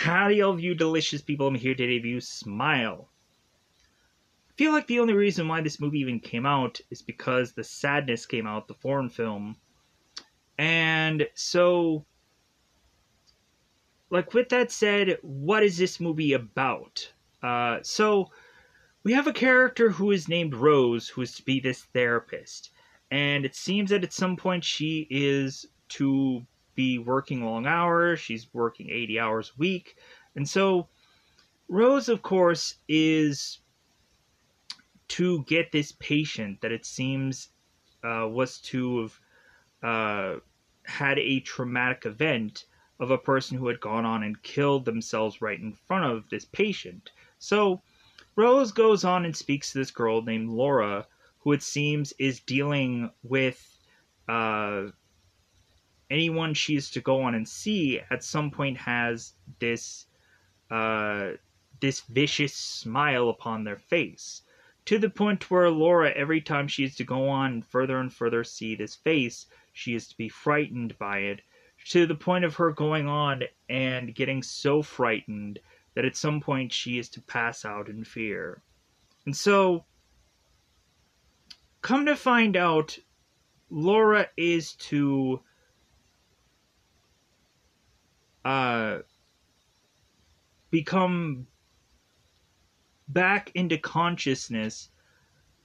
Howdy, all of you delicious people. I'm here to review Smile. I feel like the only reason why this movie even came out is because The Sadness came out, the foreign film. And so, with that said, what is this movie about? We have a character who is named Rose, who is to be this therapist. And it seems that at some point she is to be working long hours. She's working 80 hours a week. And so, Rose, of course, is to get this patient that it seems was to have had a traumatic event of a person who had gone on and killed themselves right in front of this patient. So Rose goes on and speaks to this girl named Laura, who it seems is dealing with anyone she is to go on and see at some point has this vicious smile upon their face, to the point where Laura, every time she is to go on and further see this face, she is to be frightened by it, to the point of her going on and getting so frightened that at some point she is to pass out in fear. And so, come to find out, Laura is to become back into consciousness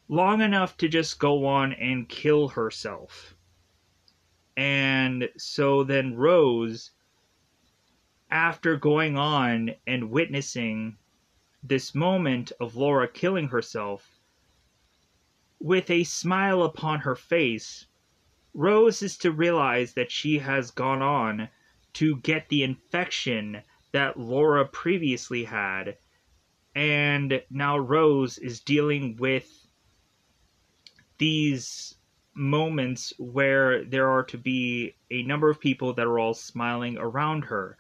long enough to just go on and kill herself. And so then Rose, after going on and witnessing this moment of Laura killing herself, with a smile upon her face, Rose is to realize that she has gone on to get the infection that Laura previously had, and now Rose is dealing with these moments where there are to be a number of people that are all smiling around her,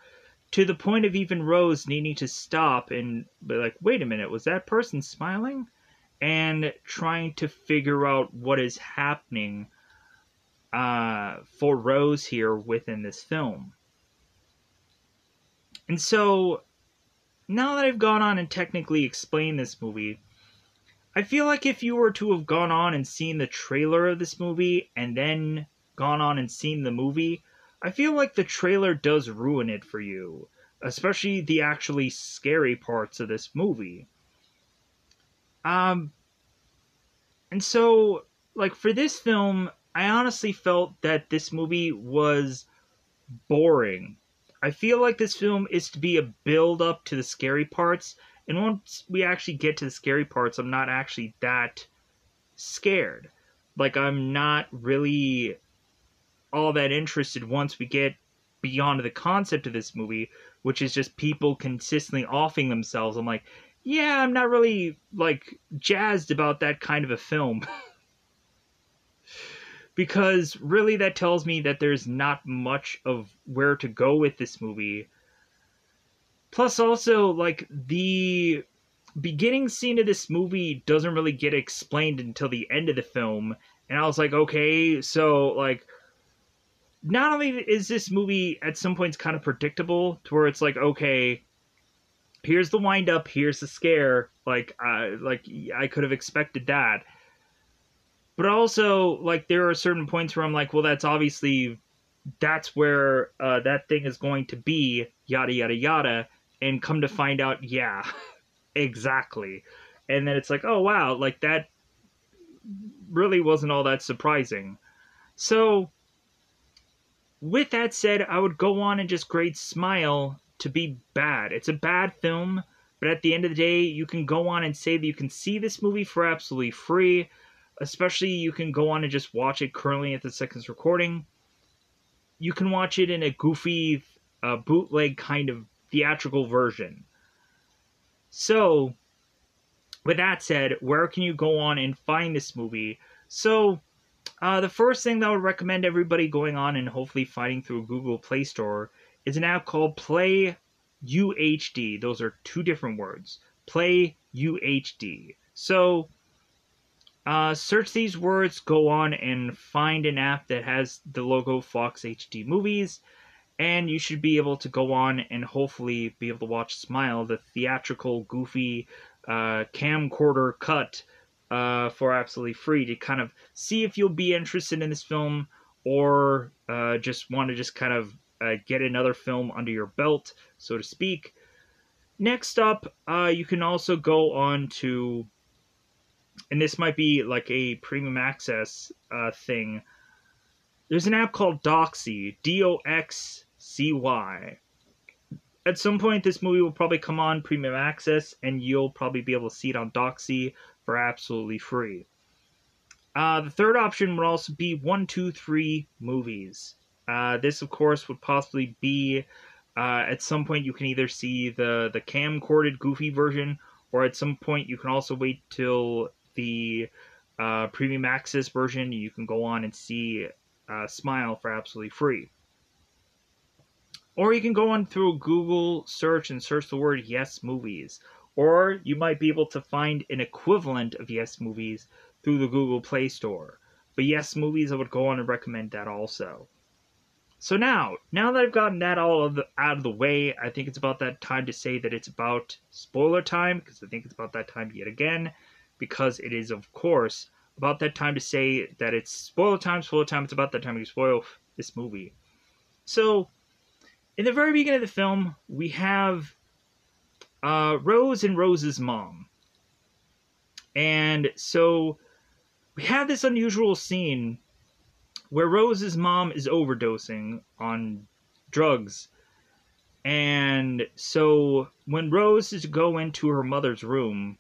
to the point of even Rose needing to stop and be like, wait a minute, was that person smiling? And trying to figure out what is happening for Rose here within this film. And so, now that I've gone on and technically explained this movie, I feel like if you were to have gone on and seen the trailer of this movie and then gone on and seen the movie, I feel like the trailer does ruin it for you, especially the actually scary parts of this movie. And so, for this film, I honestly felt that this movie was boring. I feel like this film is to be a build up to the scary parts, and once we actually get to the scary parts, I'm not actually that scared. I'm not really all that interested once we get beyond the concept of this movie, which is just people consistently offing themselves. I'm like, yeah, I'm not really, jazzed about that kind of a film. Because really that tells me that there's not much of where to go with this movie. Plus also, the beginning scene of this movie doesn't really get explained until the end of the film. And I was like, okay, so, not only is this movie at some points kind of predictable, to where it's like, okay, here's the wind up, here's the scare, I could have expected that. But also, there are certain points where I'm like, well, that's where that thing is going to be, yada, yada, yada. And come to find out, yeah, exactly. And then it's like, oh, wow, that really wasn't all that surprising. So, with that said, I would go on and just grade Smile to be bad. It's a bad film, but at the end of the day, you can go on and say that you can see this movie for absolutely free. Especially, you can go on and just watch it currently at the second's recording. You can watch it in a goofy, bootleg kind of theatrical version. So, with that said, where can you go on and find this movie? So, the first thing that I would recommend everybody going on and hopefully finding through Google Play Store is an app called Play UHD. Those are two different words. Play UHD. So, search these words, go on and find an app that has the logo Fox HD Movies, And you should be able to go on and hopefully be able to watch Smile, the theatrical, goofy camcorder cut for absolutely free to kind of see if you'll be interested in this film or just want to just kind of get another film under your belt, so to speak. Next up, you can also go on to, and this might be like a premium access thing. There's an app called Doxy, Doxcy. At some point, this movie will probably come on premium access, and you'll probably be able to see it on Doxy for absolutely free. The third option would also be 123 Movies. This, of course, would possibly be at some point you can either see the camcorded goofy version, or at some point you can also wait till the premium access version. You can go on and see Smile for absolutely free. Or you can go on through Google search and search the word Yes Movies. Or you might be able to find an equivalent of Yes Movies through the Google Play Store. But Yes Movies, I would go on and recommend that also. So now that I've gotten that all out of the way, I think it's about that time to say that it's about spoiler time, because I think it's about that time yet again, because it is, of course, about that time to say that it's spoiler time, it's about that time to spoil this movie. So, in the very beginning of the film, we have Rose and Rose's mom. And so we have this unusual scene where Rose's mom is overdosing on drugs. And so when Rose is to go into her mother's room,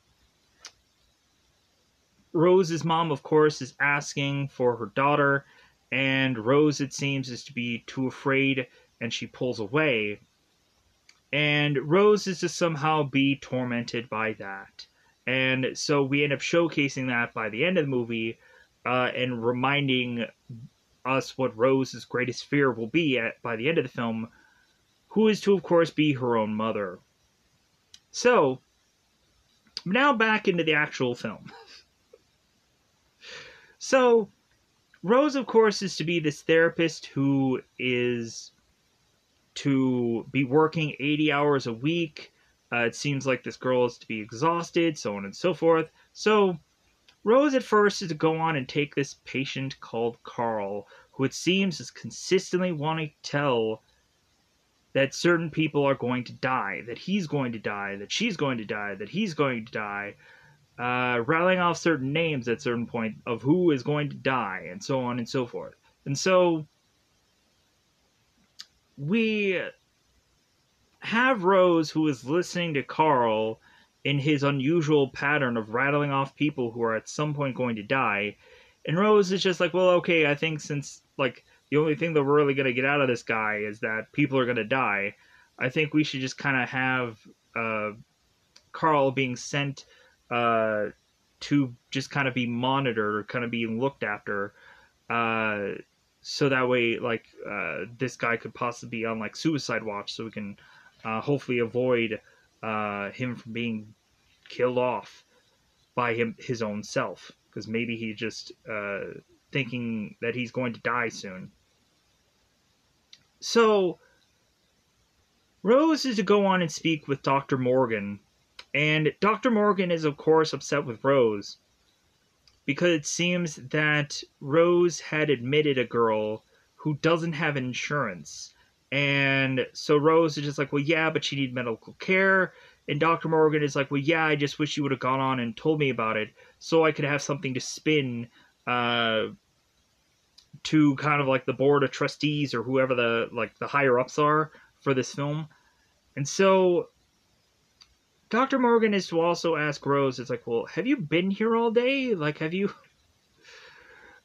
Rose's mom, of course, is asking for her daughter, and Rose, it seems, is to be too afraid, and she pulls away. And Rose is to somehow be tormented by that. And so we end up showcasing that by the end of the movie and reminding us what Rose's greatest fear will be by the end of the film, who is to, of course, be her own mother. So, now back into the actual film. So, Rose, of course, is to be this therapist who is to be working 80 hours a week. It seems like this girl is to be exhausted, so on and so forth. So, Rose at first is to go on and take this patient called Carl, who it seems is consistently wanting to tell that certain people are going to die, that he's going to die, that she's going to die, that he's going to die, rattling off certain names at certain point of who is going to die, and so on and so forth. And so we have Rose, who is listening to Carl in his unusual pattern of rattling off people who are at some point going to die. And Rose is just like, well, okay, I think since, like, the only thing that we're really going to get out of this guy is that people are going to die, I think we should just kind of have Carl being sent to just kind of be monitored or kind of being looked after, so that way, like, this guy could possibly be on, like, suicide watch, so we can hopefully avoid him from being killed off by his own self, because maybe he's just thinking that he's going to die soon. So Rose is to go on and speak with Dr. Morgan, and Dr. Morgan is, of course, upset with Rose because it seems that Rose had admitted a girl who doesn't have insurance. And so Rose is just like, well, yeah, but she needs medical care. And Dr. Morgan is like, well, yeah, I just wish you would have gone on and told me about it so I could have something to spin to kind of like the board of trustees or whoever the higher ups are for this film. And so Dr. Morgan is to also ask Rose, it's like, well, have you been here all day? Like, have you,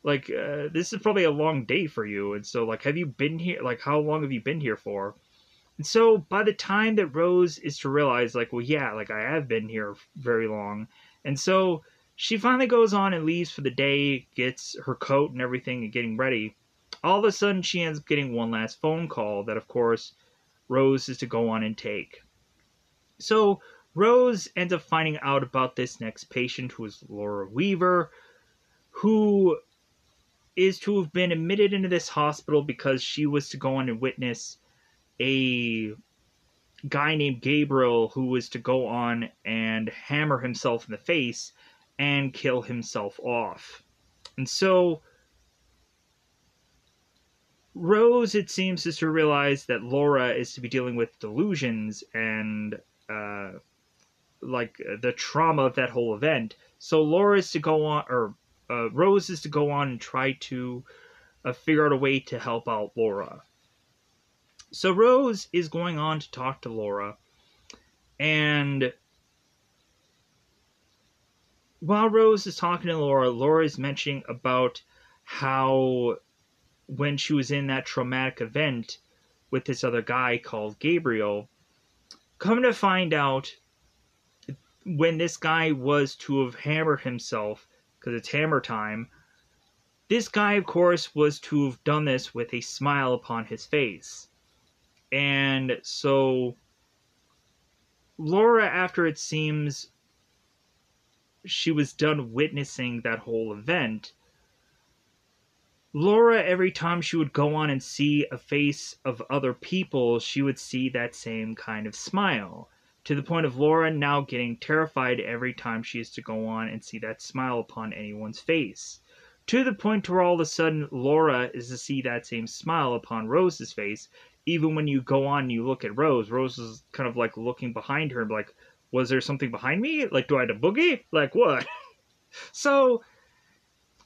like, this is probably a long day for you. And so, like, have you been here? Like, how long have you been here for? And so by the time that Rose is to realize, like, well, yeah, like, I have been here very long. And so she finally goes on and leaves for the day, gets her coat and everything and getting ready. All of a sudden, she ends up getting one last phone call that, of course, Rose is to go on and take. So Rose ends up finding out about this next patient, who is Laura Weaver, who is to have been admitted into this hospital because she was to go on and witness a guy named Gabriel who was to go on and hammer himself in the face and kill himself off. And so Rose, it seems, is to realize that Laura is to be dealing with delusions and the trauma of that whole event. So Laura is to go on, or Rose is to go on and try to figure out a way to help out Laura. So Rose is going on to talk to Laura, and while Rose is talking to Laura, Laura is mentioning about how when she was in that traumatic event with this other guy called Gabriel, come to find out, when this guy was to have hammered himself, because it's hammer time, this guy, of course, was to have done this with a smile upon his face. And so Laura, after it seems she was done witnessing that whole event, Laura, every time she would go on and see a face of other people, she would see that same kind of smile. To the point of Laura now getting terrified every time she is to go on and see that smile upon anyone's face. To the point where all of a sudden Laura is to see that same smile upon Rose's face. Even when you go on and you look at Rose, Rose is kind of like looking behind her, like, was there something behind me? Like, do I have a boogie? Like, what? So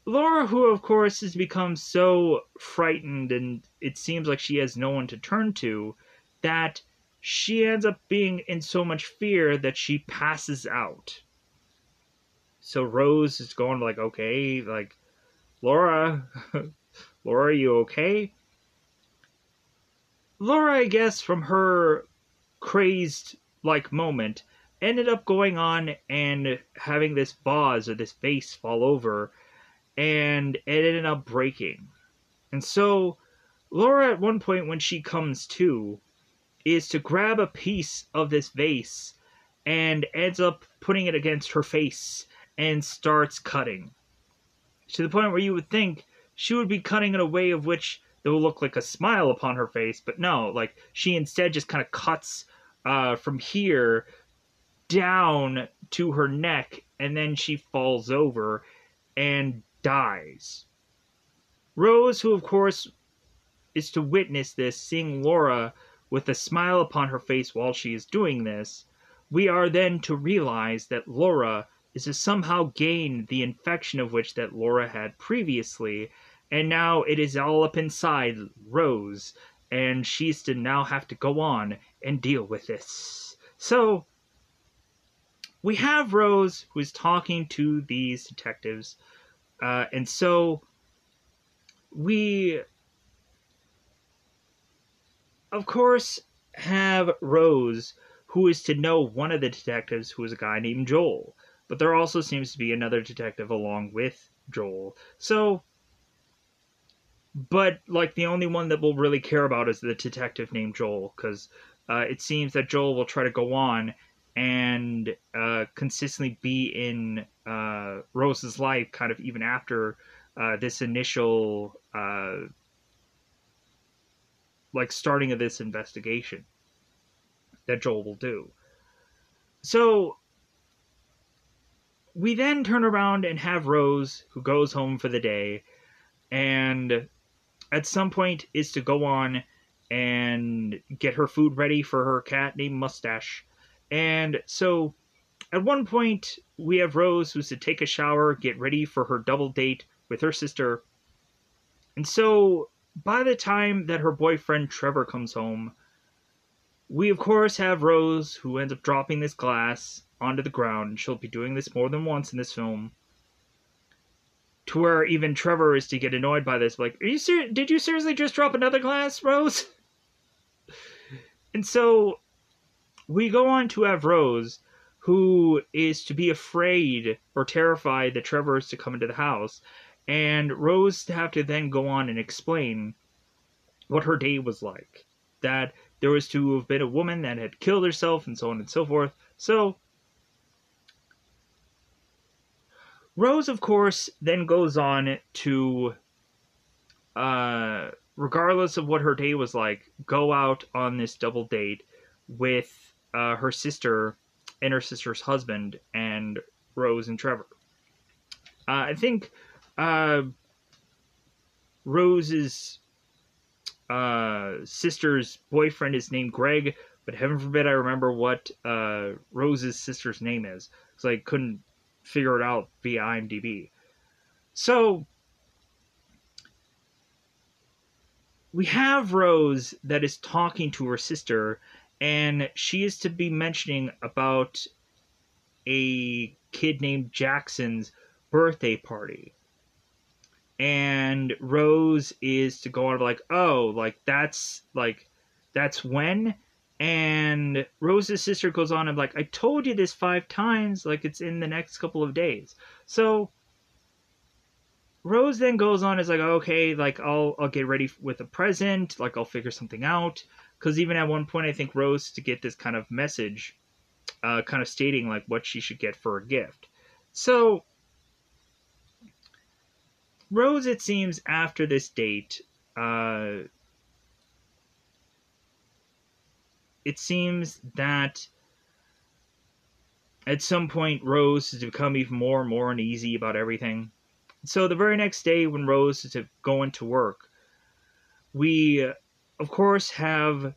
Laura, who of course has become so frightened and it seems like she has no one to turn to, that she ends up being in so much fear that she passes out. So Rose is going like, okay, like, Laura, Laura, are you okay? Laura, I guess, from her crazed like moment, ended up going on and having this vase or this vase fall over, and it ended up breaking. And so Laura, at one point when she comes to, is to grab a piece of this vase and ends up putting it against her face and starts cutting. To the point where you would think she would be cutting in a way of which it will look like a smile upon her face, but no, like, she instead just kind of cuts from here down to her neck, and then she falls over and dies. Rose, who of course is to witness this, seeing Laura with a smile upon her face while she is doing this, we are then to realize that Laura is to somehow gain the infection of which that Laura had previously, and now it is all up inside Rose, and she's to now have to go on and deal with this. So we have Rose, who is talking to these detectives, and so we, of course, have Rose, who is to know one of the detectives, who is a guy named Joel. But there also seems to be another detective along with Joel. So, but, like, the only one that we'll really care about is the detective named Joel, because it seems that Joel will try to go on and consistently be in Rose's life, kind of even after this initial starting of this investigation that Joel will do. So we then turn around and have Rose, who goes home for the day, and at some point is to go on and get her food ready for her cat named Mustache. And so at one point we have Rose, who's to take a shower, get ready for her double date with her sister. And so by the time that her boyfriend Trevor comes home, we of course have Rose, who ends up dropping this glass onto the ground. She'll be doing this more than once in this film, to where even Trevor is to get annoyed by this, like, did you seriously just drop another glass, Rose? And so we go on to have Rose, who is to be afraid or terrified that Trevor is to come into the house, and Rose to have to then go on and explain what her day was like. That there was to have been a woman that had killed herself, and so on and so forth. So Rose, of course, then goes on to regardless of what her day was like, go out on this double date with her sister and her sister's husband and Rose and Trevor. I think uh, Rose's sister's boyfriend is named Greg, but heaven forbid I remember what Rose's sister's name is, because I couldn't figure it out via IMDb. So we have Rose that is talking to her sister, and she is to be mentioning about a kid named Jackson's birthday party. And Rose is to go on like, oh, that's when. And Rose's sister goes on and like, I told you this 5 times, like it's in the next couple of days. So Rose then goes on is like, okay, like I'll get ready with a present, like I'll figure something out. Because even at one point, I think Rose to get this kind of message, kind of stating like what she should get for a gift. So Rose, it seems, after this date, it seems that at some point Rose has become even more and more uneasy about everything. So the very next day, when Rose is to go into work, we, of course, have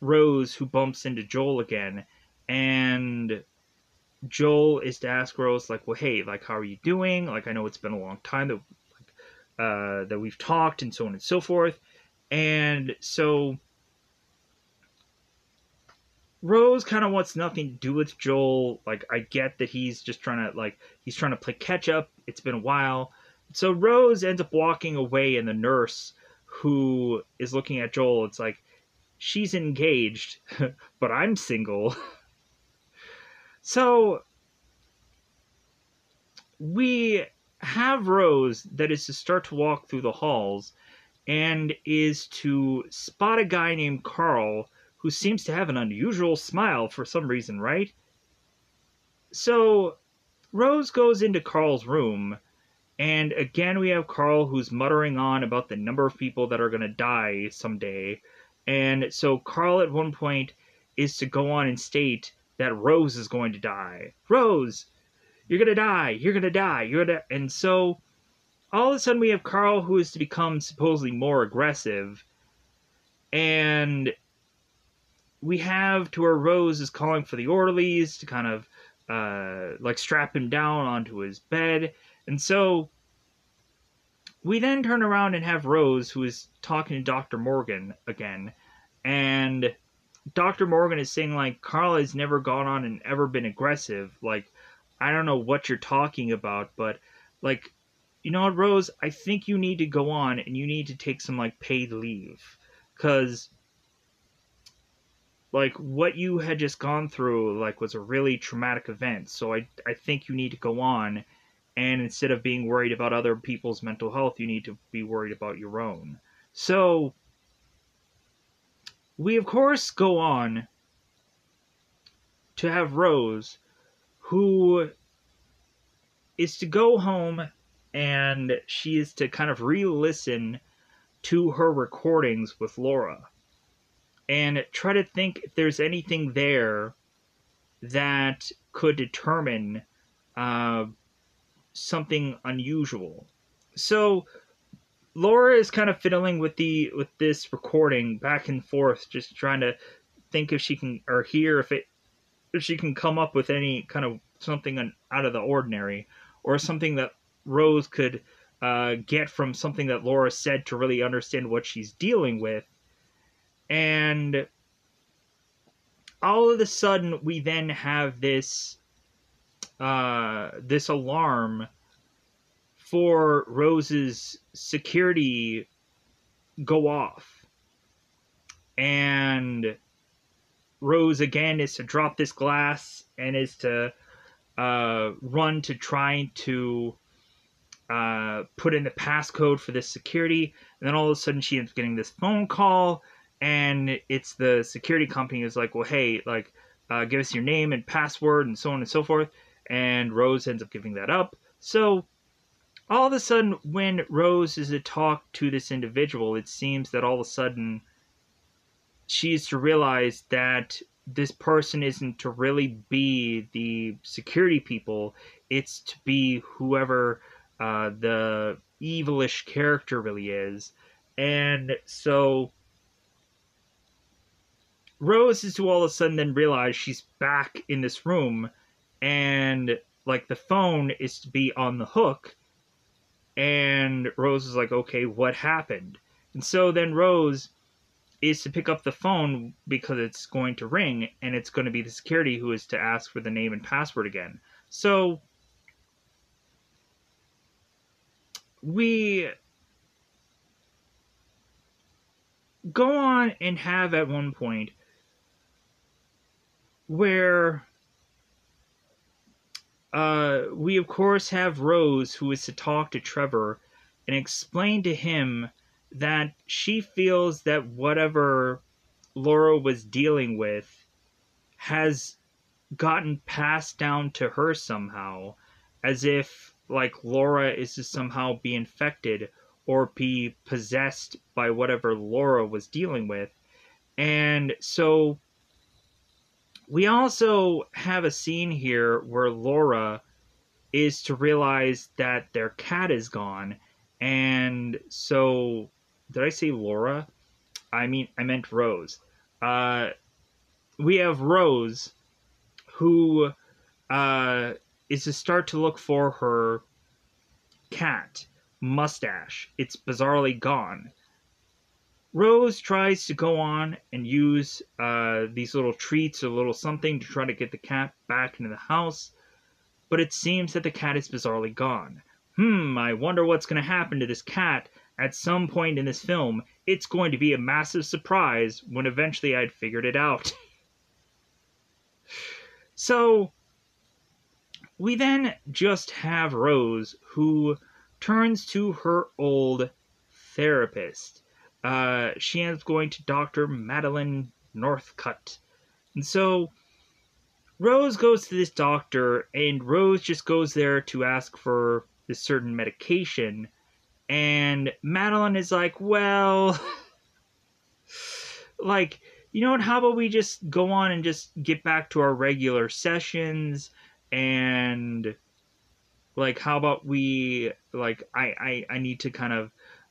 Rose who bumps into Joel again, and Joel is to ask Rose, like, well, hey, like, how are you doing? Like, I know it's been a long time that we've talked, and so on and so forth. And so Rose kind of wants nothing to do with Joel. Like, I get that he's just trying to play catch up. It's been a while. So Rose ends up walking away, and the nurse who is looking at Joel, it's like, she's engaged, but I'm single. So we have Rose that is to start to walk through the halls and is to spot a guy named Carl who seems to have an unusual smile for some reason, right? So Rose goes into Carl's room, and again we have Carl who's muttering on about the number of people that are going to die someday. And so Carl at one point is to go on and state that Rose is going to die. Rose, you're going to die. You're going to die. You're going to... And so all of a sudden we have Carl who is to become supposedly more aggressive. And we have to where Rose is calling for the orderlies to kind of like strap him down onto his bed. And so we then turn around and have Rose who is talking to Dr. Morgan again. And Dr. Morgan is saying like, Carl has never gone on and ever been aggressive. Like, I don't know what you're talking about, but like, you know what, Rose, I think you need to go on and you need to take some like paid leave. Because like what you had just gone through like was a really traumatic event. So I think you need to go on, and instead of being worried about other people's mental health, you need to be worried about your own. So we of course go on to have Rose who is to go home, and she is to kind of re-listen to her recordings with Laura and try to think if there's anything there that could determine something unusual. So Laura is kind of fiddling with this recording back and forth, just trying to think if she can, or hear if she can come up with any kind of something out of the ordinary, or something that Rose could get from something that Laura said to really understand what she's dealing with. And all of a sudden, we then have this this alarm for Rose's security go off, and Rose again is to drop this glass and is to run to try to put in the passcode for this security. And then all of a sudden, she ends up getting this phone call. And it's the security company who's like, well, hey, like, give us your name and password and so on and so forth. And Rose ends up giving that up. So all of a sudden, when Rose is to talk to this individual, it seems that all of a sudden she's to realize that this person isn't to really be the security people, it's to be whoever the evilish character really is. And so Rose is to all of a sudden then realize she's back in this room, and like the phone is to be on the hook, and Rose is like, okay, what happened? And so then Rose is to pick up the phone because it's going to ring, and it's going to be the security who is to ask for the name and password again. So we go on and have at one point where we of course have Rose who is to talk to Trevor and explain to him that she feels that whatever Laura was dealing with has gotten passed down to her somehow, as if like Laura is to somehow be infected or be possessed by whatever Laura was dealing with. And so we also have a scene here where Laura is to realize that their cat is gone. And so, did I say Laura? I meant Rose. We have Rose, who is to start to look for her cat, Mustache. It's bizarrely gone. Rose tries to go on and use these little treats or little something to try to get the cat back into the house, but it seems that the cat is bizarrely gone. I wonder what's going to happen to this cat at some point in this film. It's going to be a massive surprise when eventually I'd figured it out. So, we then just have Rose, who turns to her old therapist. She ends up going to Dr. Madeline Northcutt. And so Rose goes to this doctor, and Rose just goes there to ask for this certain medication. And Madeline is like, well, like, you know what, how about we just go on and just get back to our regular sessions, and like, how about we, like, I need to kind of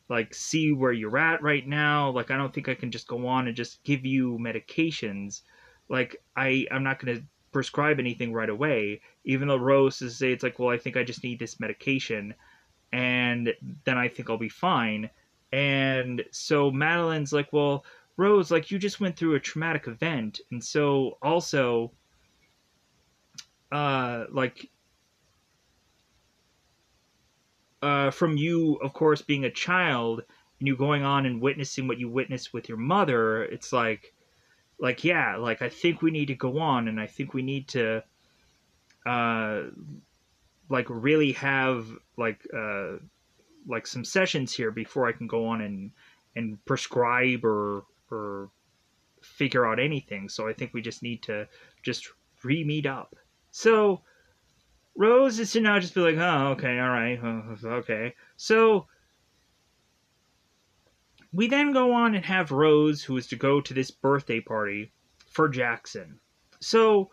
like see where you're at right now. Like, I don't think I can just go on and just give you medications. Like, I'm not going to prescribe anything right away, even though Rose is say it's like, well, I think I just need this medication, and then I think I'll be fine. And so Madeline's like, well, Rose, like, you just went through a traumatic event, and so also like from you, of course, being a child and you going on and witnessing what you witnessed with your mother, it's yeah, like, I think we need to go on, and I think we need to, like, really have, like some sessions here before I can go on and prescribe or figure out anything. So I think we just need to just re-meet up. So Rose is to now just be like, oh, okay, all right, okay. So we then go on and have Rose, who is to go to this birthday party for Jackson. So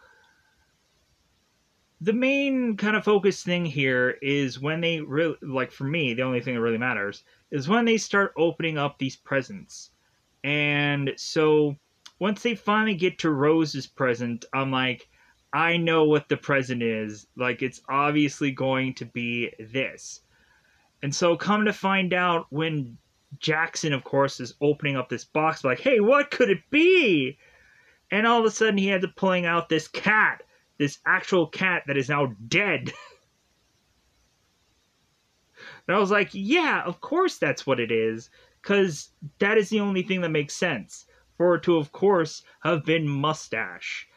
the main kind of focus thing here is when they really, like, for me, the only thing that really matters is when they start opening up these presents. And so once they finally get to Rose's present, I'm like, I know what the present is. Like, it's obviously going to be this. And so come to find out, when Jackson, of course, is opening up this box, like, hey, what could it be? And all of a sudden he ends up pulling out this cat, this actual cat that is now dead. And I was like, yeah, of course that's what it is, because that is the only thing that makes sense. For it to, of course, have been Mustache,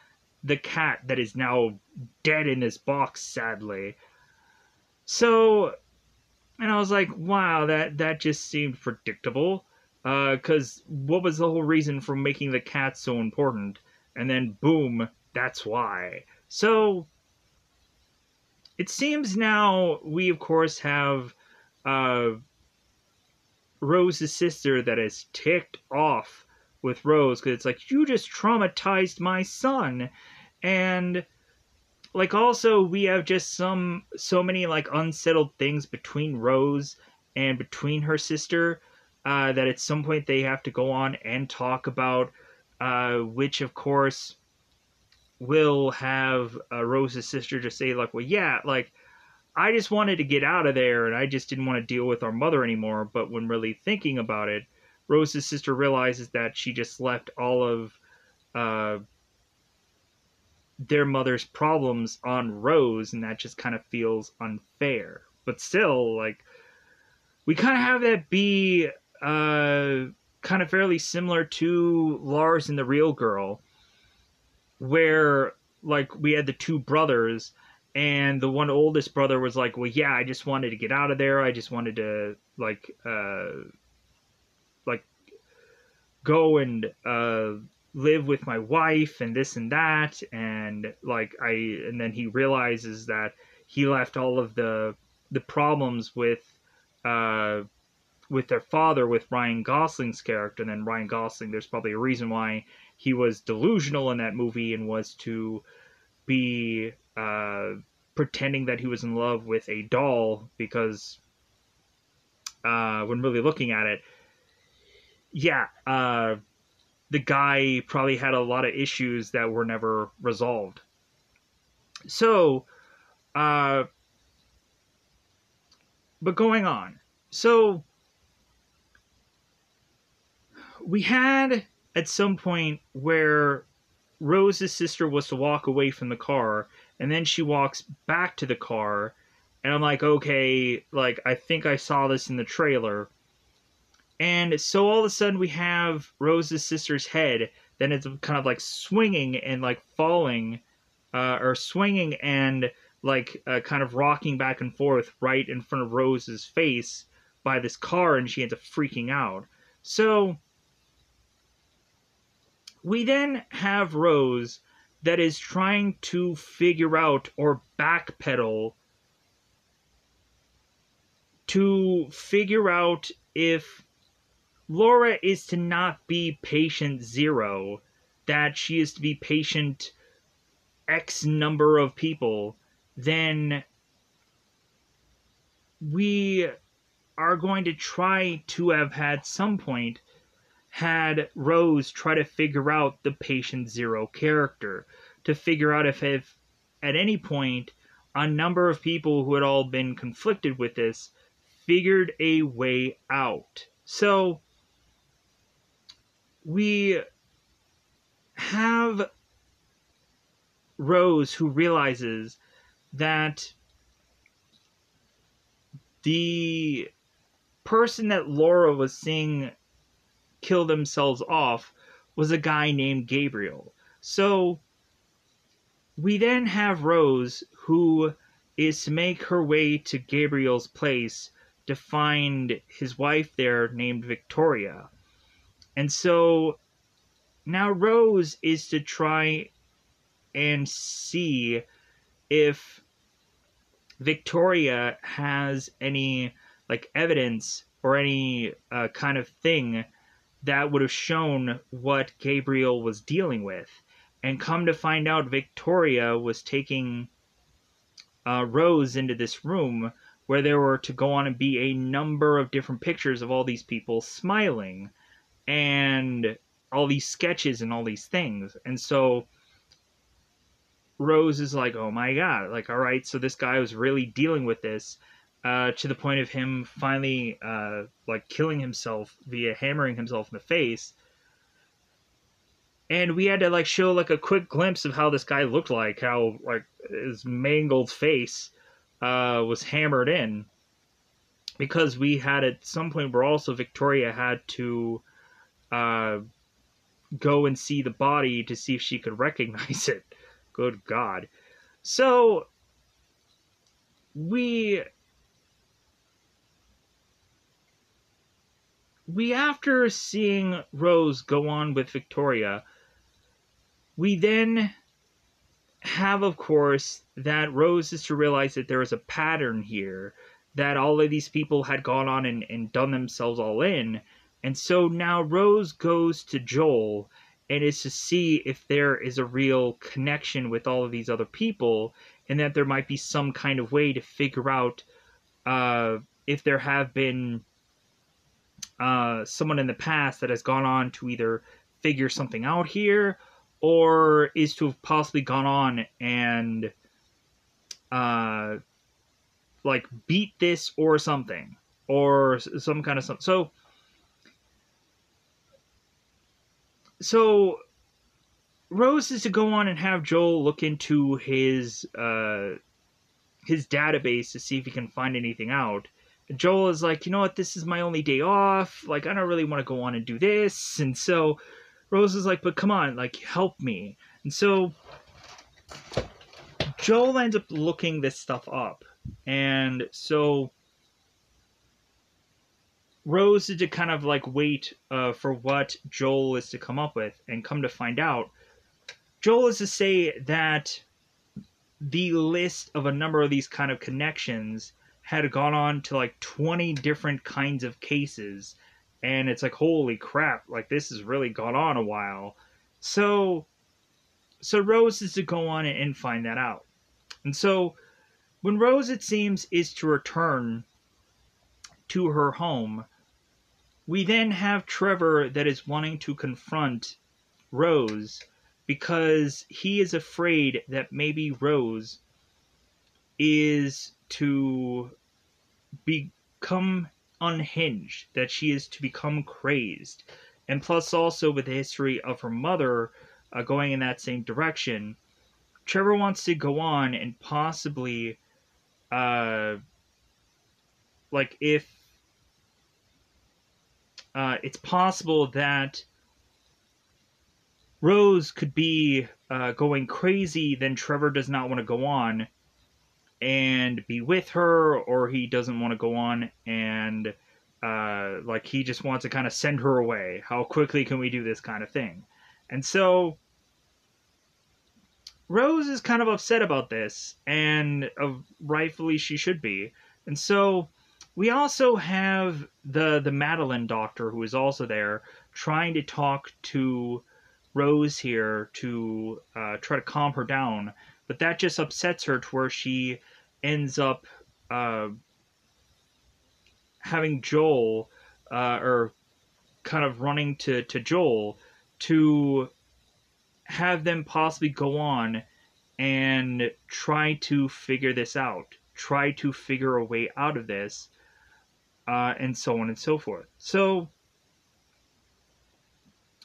the cat that is now dead in this box, sadly. So, and I was like, wow, that just seemed predictable. Because what was the whole reason for making the cat so important? And then, boom, that's why. So, it seems now we, of course, have Rose's sister that is ticked off with Rose because it's like, you just traumatized my son. And like, also we have just so many like unsettled things between Rose and between her sister, that at some point they have to go on and talk about, which of course will have Rose's sister just say like, well, yeah, like, I just wanted to get out of there and I just didn't want to deal with our mother anymore. But when really thinking about it, Rose's sister realizes that she just left all of uh, their mother's problems on Rose, and that just kind of feels unfair. But still, like, we kind of have that be kind of fairly similar to Lars and the Real Girl, where like we had the two brothers, and the one oldest brother was like, well, yeah, I just wanted to get out of there, I just wanted to like go and live with my wife and this and that, and like and then he realizes that he left all of the problems uh with their father, with Ryan Gosling's character. And then Ryan Gosling, there's probably a reason why he was delusional in that movie and was to be pretending that he was in love with a doll, because when really looking at it, yeah, the guy probably had a lot of issues that were never resolved. So, but going on. So, we had at some point where Rose's sister was to walk away from the car, and then she walks back to the car, and I'm like, okay, like, I think I saw this in the trailer. And so all of a sudden we have Rose's sister's head, then it's kind of like swinging and like falling, or swinging and like kind of rocking back and forth right in front of Rose's face by this car, and she ends up freaking out. So we then have Rose that is trying to figure out or backpedal to figure out if Laura is to not be patient 0, that she is to be patient X number of people, then we are going to try to have had some point had Rose try to figure out the patient 0 character, to figure out if at any point a number of people who had all been conflicted with this figured a way out. So we have Rose who realizes that the person that Laura was seeing kill themselves off was a guy named Gabriel. So we then have Rose who is to make her way to Gabriel's place to find his wife there named Victoria. And so now Rose is to try and see if Victoria has any like evidence or any kind of thing that would have shown what Gabriel was dealing with. And come to find out, Victoria was taking Rose into this room where there were to go on and be a number of different pictures of all these people smiling, and all these sketches and all these things. And so Rose is like, oh my god, like, all right, so this guy was really dealing with this, to the point of him finally like killing himself via hammering himself in the face. And we had to like show like a quick glimpse of how this guy looked, like how like his mangled face was hammered in, because we had at some point where also Victoria had to go and see the body to see if she could recognize it. Good God. So we after seeing Rose go on with Victoria, we then have, of course, that Rose is to realize that there is a pattern here, that all of these people had gone on and done themselves all in. And so now Rose goes to Joel and is to see if there is a real connection with all of these other people, and that there might be some kind of way to figure out if there have been someone in the past that has gone on to either figure something out here, or is to have possibly gone on and uh, like beat this or something, or some kind of something. So Rose is to go on and have Joel look into his database to see if he can find anything out. Joel is like, you know what, this is my only day off. Like, I don't really want to go on and do this. And so Rose is like, but come on, like, help me. And so Joel ends up looking this stuff up. And so Rose is to kind of like wait for what Joel is to come up with, and come to find out, Joel is to say that the list of a number of these kind of connections had gone on to like 20 different kinds of cases. And it's like, holy crap, like this has really gone on a while. So Rose is to go on and find that out. And so when Rose, it seems, is to return to her home, we then have Trevor that is wanting to confront Rose because he is afraid that maybe Rose is to become unhinged, that she is to become crazed. And plus, also with the history of her mother going in that same direction, Trevor wants to go on and possibly, like, if it's possible that Rose could be going crazy, then Trevor does not want to go on and be with her, or he doesn't want to go on and like he just wants to kind of send her away. How quickly can we do this kind of thing? And so Rose is kind of upset about this, and rightfully she should be. And so we also have the Madeline doctor, who is also there, trying to talk to Rose here to try to calm her down, but that just upsets her to where she ends up having Joel, or kind of running to Joel to have them possibly go on and try to figure this out, try to figure a way out of this, and so on and so forth. So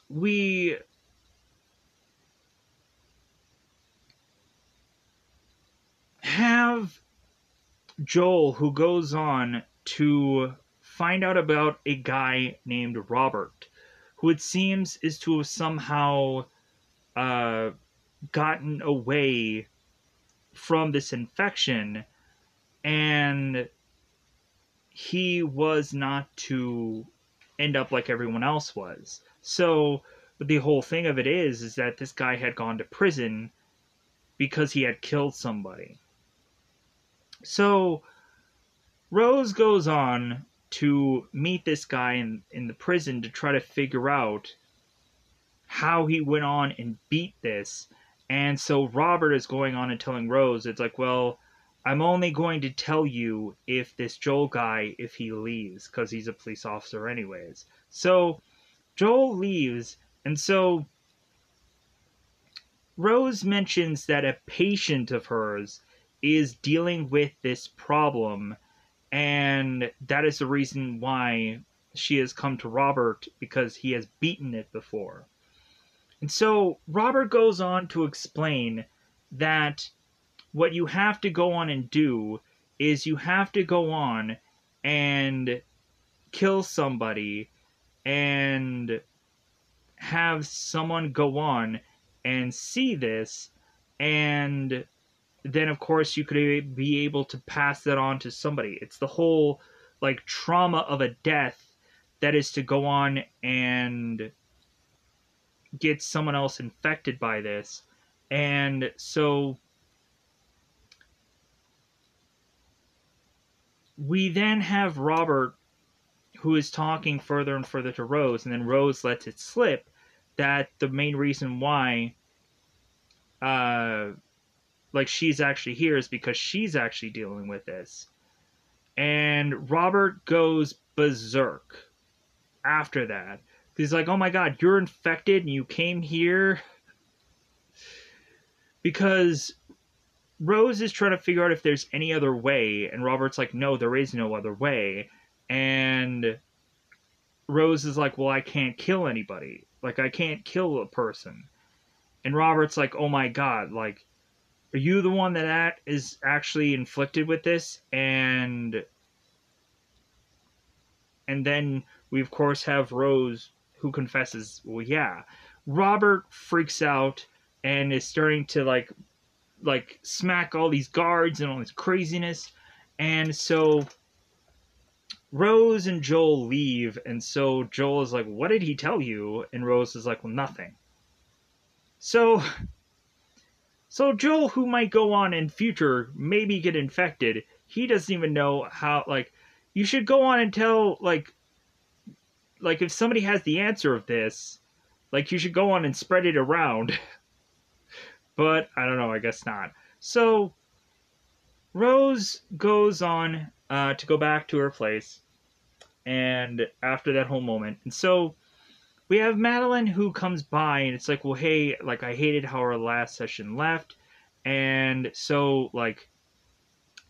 we have Joel, who goes on to find out about a guy named Robert, who it seems is to have somehow gotten away from this infection, and he was not to end up like everyone else was. So the whole thing of it is that this guy had gone to prison because he had killed somebody. So Rose goes on to meet this guy in the prison to try to figure out how he went on and beat this. And so Robert is going on and telling Rose, it's like, well, I'm only going to tell you if this Joel guy, if he leaves, because he's a police officer anyways. So Joel leaves, and so Rose mentions that a patient of hers is dealing with this problem, and that is the reason why she has come to Robert, because he has beaten it before. And so Robert goes on to explain that what you have to go on and do is you have to go on and kill somebody and have someone go on and see this, and then of course you could be able to pass that on to somebody. It's the whole like trauma of a death that is to go on and get someone else infected by this. And so we then have Robert, who is talking further and further to Rose, and then Rose lets it slip that the main reason why like she's actually here is because she's actually dealing with this. And Robert goes berserk after that. He's like, oh my god, you're infected and you came here? Because Rose is trying to figure out if there's any other way, and Robert's like, no, there is no other way. And Rose is like, well, I can't kill anybody. Like, I can't kill a person. And Robert's like, oh my god, like, are you the one that is actually inflicted with this? And then we, of course, have Rose, who confesses, well, yeah. Robert freaks out and is starting to, like smack all these guards and all this craziness. And so Rose and Joel leave, and so Joel is like, what did he tell you? And Rose is like, well, nothing. So Joel, who might go on in future, maybe get infected, he doesn't even know how, like, you should go on and tell, like if somebody has the answer of this, like, you should go on and spread it around. But, I don't know, I guess not. So, Rose goes on to go back to her place, and after that whole moment. And so, we have Madeline who comes by, and it's like, well, hey, like, I hated how our last session left, and so, like,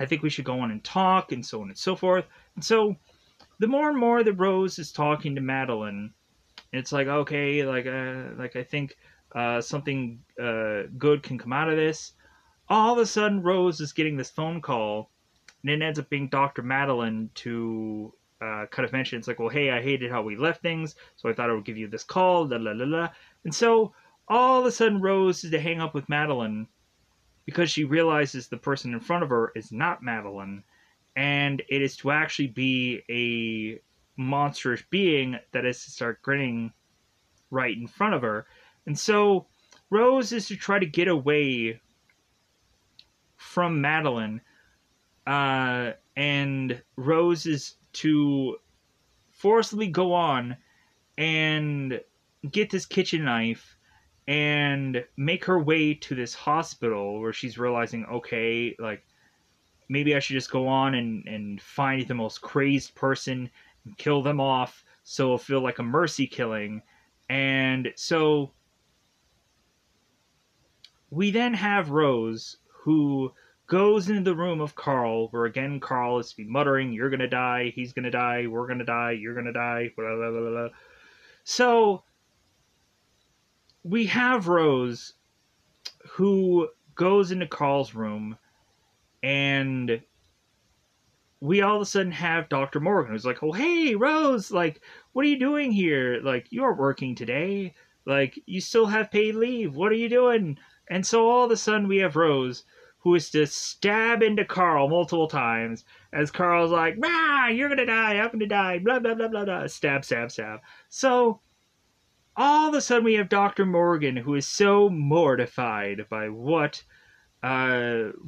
I think we should go on and talk, and so on and so forth. And so, the more and more that Rose is talking to Madeline, it's like, okay, like I think something good can come out of this. All of a sudden, Rose is getting this phone call, and it ends up being Dr. Madeline to kind of mention, it's like, well, hey, I hated how we left things, so I thought I would give you this call, la la la la. And so, all of a sudden, Rose is to hang up with Madeline because she realizes the person in front of her is not Madeline, and it is to actually be a monstrous being that is to start grinning right in front of her. And so Rose is to try to get away from Madeline, and Rose is to forcibly go on and get this kitchen knife and make her way to this hospital where she's realizing, okay, like, maybe I should just go on and find the most crazed person and kill them off so it'll feel like a mercy killing. And so we then have Rose, who goes into the room of Carl, where again Carl is to be muttering, you're gonna die, he's gonna die, we're gonna die, you're gonna die, blah, blah, blah, blah. So we have Rose, who goes into Carl's room, and we all of a sudden have Dr. Morgan, who's like, oh, hey, Rose, like, what are you doing here? Like, you aren't working today. Like, you still have paid leave. What are you doing? And so all of a sudden we have Rose, who is to stab into Carl multiple times, as Carl's like, ah, you're gonna die, I'm gonna die, blah, blah, blah, blah, blah, stab, stab, stab. So all of a sudden we have Dr. Morgan, who is so mortified by what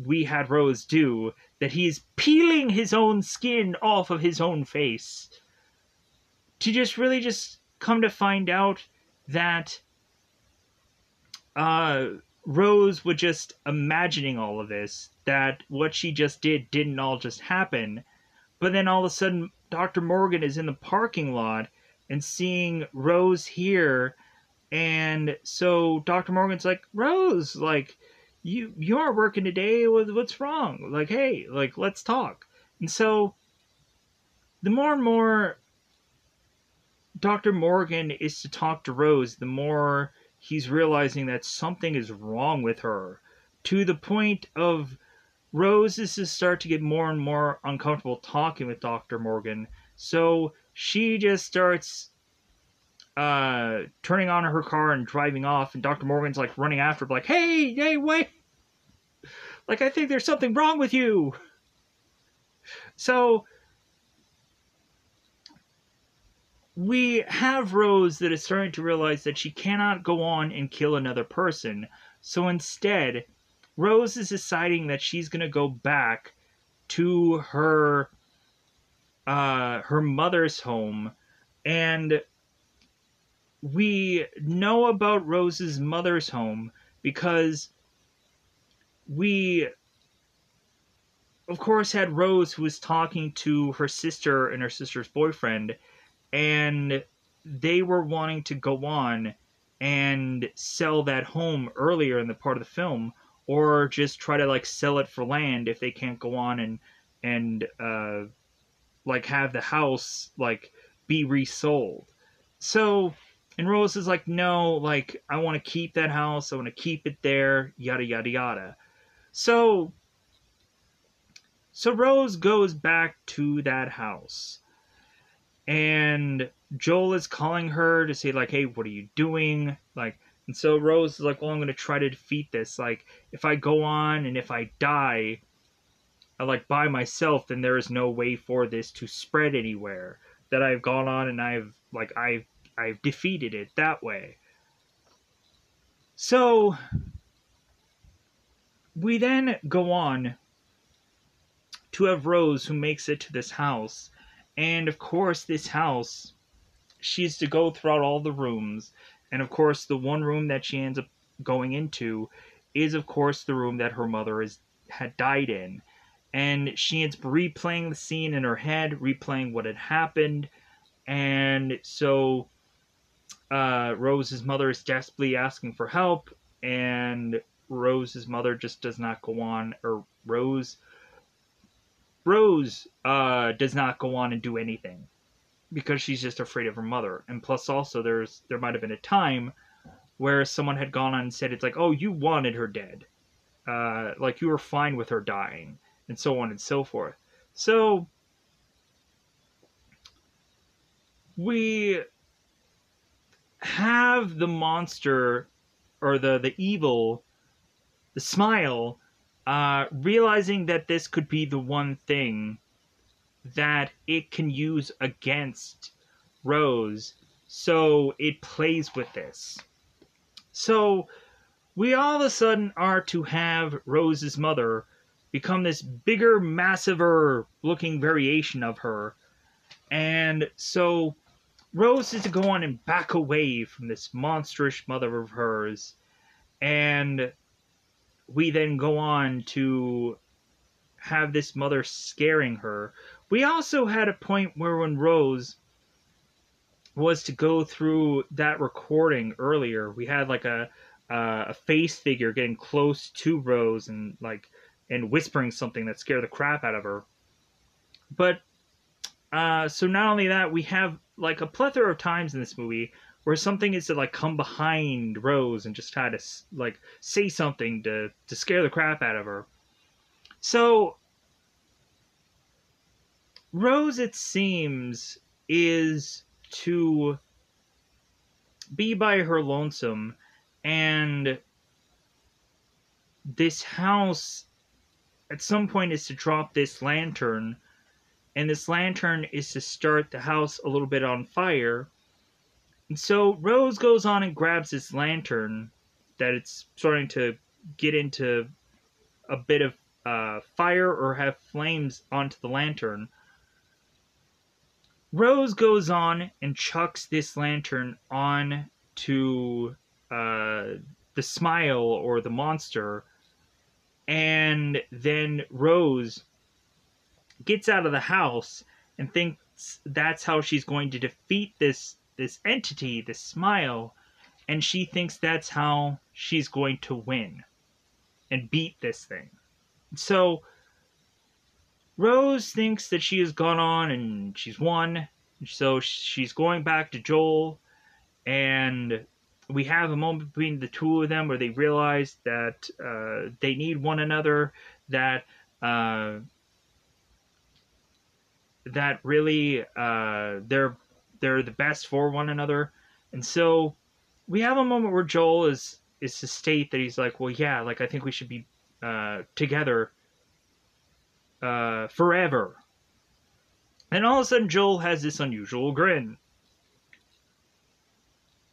we had Rose do, that he's peeling his own skin off of his own face to just really just come to find out that Rose was just imagining all of this, that what she just didn't all just happen. But then all of a sudden Dr. Morgan is in the parking lot and seeing Rose here, and so Dr. Morgan's like, Rose, like, you aren't working today, what's wrong? Like, hey, like, let's talk. And so the more and more Dr. Morgan is to talk to Rose, the more he's realizing that something is wrong with her, to the point of Rose is to start to get more and more uncomfortable talking with Dr. Morgan. So she just starts turning on her car and driving off, and Dr. Morgan's like running after her, like, hey, wait! Like, I think there's something wrong with you! So we have Rose that is starting to realize that she cannot go on and kill another person. So instead, Rose is deciding that she's going to go back to her her mother's home, and we know about Rose's mother's home because we, of course, had Rose who was talking to her sister and her sister's boyfriend, and they were wanting to go on and sell that home earlier in the part of the film, or just try to like sell it for land if they can't go on and like have the house like be resold. So, and Rose is like, no, like I want to keep that house, I want to keep it there, yada yada yada. So Rose goes back to that house, and Joel is calling her to say like, hey, what are you doing? Like, and so Rose is like, well, I'm going to try to defeat this. Like, if I go on and if I die, like by myself, then there is no way for this to spread anywhere. That I've gone on and I've defeated it that way. So we then go on to have Rose who makes it to this house. And of course, this house, she's to go throughout all the rooms. And of course, the one room that she ends up going into is, of course, the room that her mother had died in. And she ends up replaying the scene in her head, replaying what had happened. And so Rose's mother is desperately asking for help. And Rose's mother just does not go on, or Rose does not go on and do anything because she's just afraid of her mother. And plus also there might have been a time where someone had gone on and said, it's like, oh, you wanted her dead. Like you were fine with her dying, and so on and so forth. So we have the monster, or the evil, the Smile, realizing that this could be the one thing that it can use against Rose, so it plays with this. So we all of a sudden are to have Rose's mother become this bigger, massiver looking variation of her. And so Rose is to go on and back away from this monstrous mother of hers. And we then go on to have this mother scaring her. We also had a point where when Rose was to go through that recording earlier, we had like a face figure getting close to Rose and whispering something that scared the crap out of her. But so not only that, we have like a plethora of times in this movie where something is to like come behind Rose and just try to like say something to scare the crap out of her. So Rose, it seems, is to be by her lonesome, and this house at some point is to drop this lantern, and this lantern is to start the house a little bit on fire. And so Rose goes on and grabs this lantern that it's starting to get into a bit of fire or have flames onto the lantern. Rose goes on and chucks this lantern on to the Smile, or the monster, and then Rose gets out of the house and thinks that's how she's going to defeat this entity, this Smile, and she thinks that's how she's going to win and beat this thing. So Rose thinks that she has gone on and she's won, so she's going back to Joel, and we have a moment between the two of them where they realize that they need one another, that really they're the best for one another. And so we have a moment where Joel is to state that he's like, well, yeah, like I think we should be together forever. And all of a sudden Joel has this unusual grin.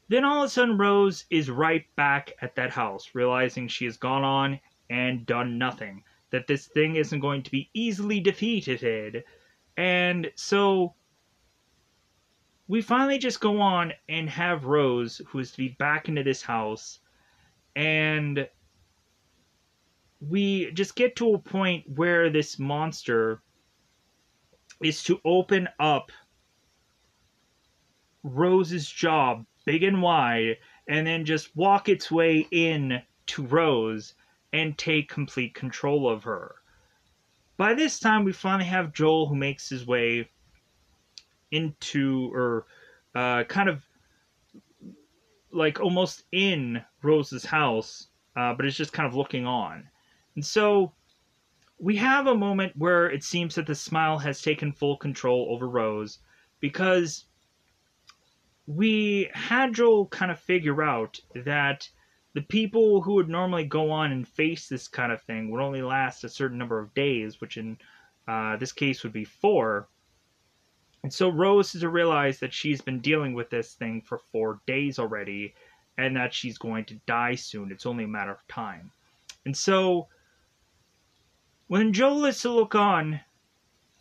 Then all of a sudden Rose is right back at that house, realizing she has gone on and done nothing, that this thing isn't going to be easily defeated. And so we finally just go on and have Rose, who is to be back into this house, and we just get to a point where this monster is to open up Rose's jaw big and wide and then just walk its way in to Rose and take complete control of her. By this time, we finally have Joel, who makes his way into, or kind of like almost in Rose's house, but it's just kind of looking on. And so we have a moment where it seems that the smile has taken full control over Rose, because we had Joel kind of figure out that the people who would normally go on and face this kind of thing would only last a certain number of days, which in this case would be 4. And so Rose has to realize that she's been dealing with this thing for 4 days already, and that she's going to die soon. It's only a matter of time. And so when Joel is to look on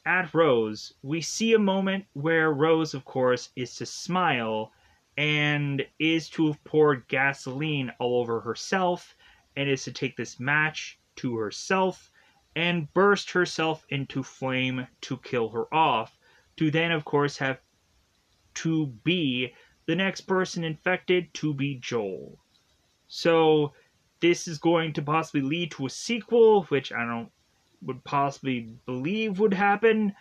at Rose, we see a moment where Rose, of course, is to smile and is to have poured gasoline all over herself, and is to take this match to herself and burst herself into flame to kill her off, to then, of course, have to be the next person infected to be Joel. So this is going to possibly lead to a sequel, which I don't would possibly believe would happen,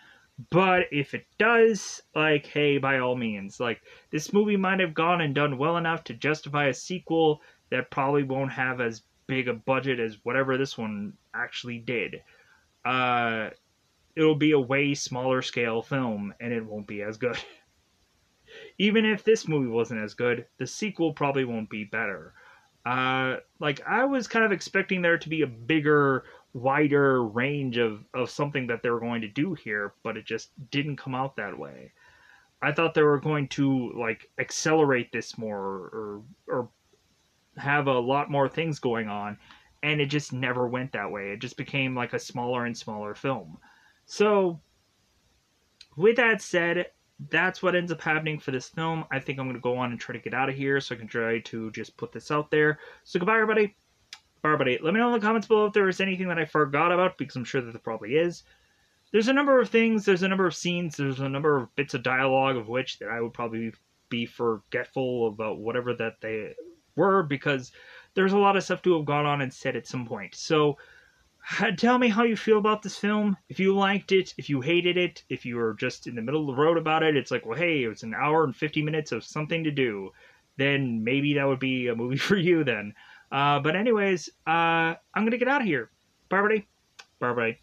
but if it does, like, hey, by all means, like, this movie might have gone and done well enough to justify a sequel that probably won't have as big a budget as whatever this one actually did. It'll be a way smaller scale film, and it won't be as good. Even if this movie wasn't as good, the sequel probably won't be better. Like, I was kind of expecting there to be a bigger, wider range of something that they were going to do here, but it just didn't come out that way. I thought they were going to, like, accelerate this more, or have a lot more things going on, and it just never went that way. It just became like a smaller and smaller film. So, with that said, that's what ends up happening for this film. I think I'm going to go on and try to get out of here so I can try to just put this out there. So goodbye, everybody. Bye, everybody. Let me know in the comments below if there is anything that I forgot about, because I'm sure that there probably is. There's a number of things, there's a number of scenes, there's a number of bits of dialogue of which that I would probably be forgetful about whatever that they were, because there's a lot of stuff to have gone on and said at some point. So tell me how you feel about this film. If you liked it, if you hated it, if you were just in the middle of the road about it, it's like, well, hey, it's an hour and 50 minutes of something to do, then maybe that would be a movie for you then. But anyways, I'm going to get out of here. Bye, everybody. Bye, everybody.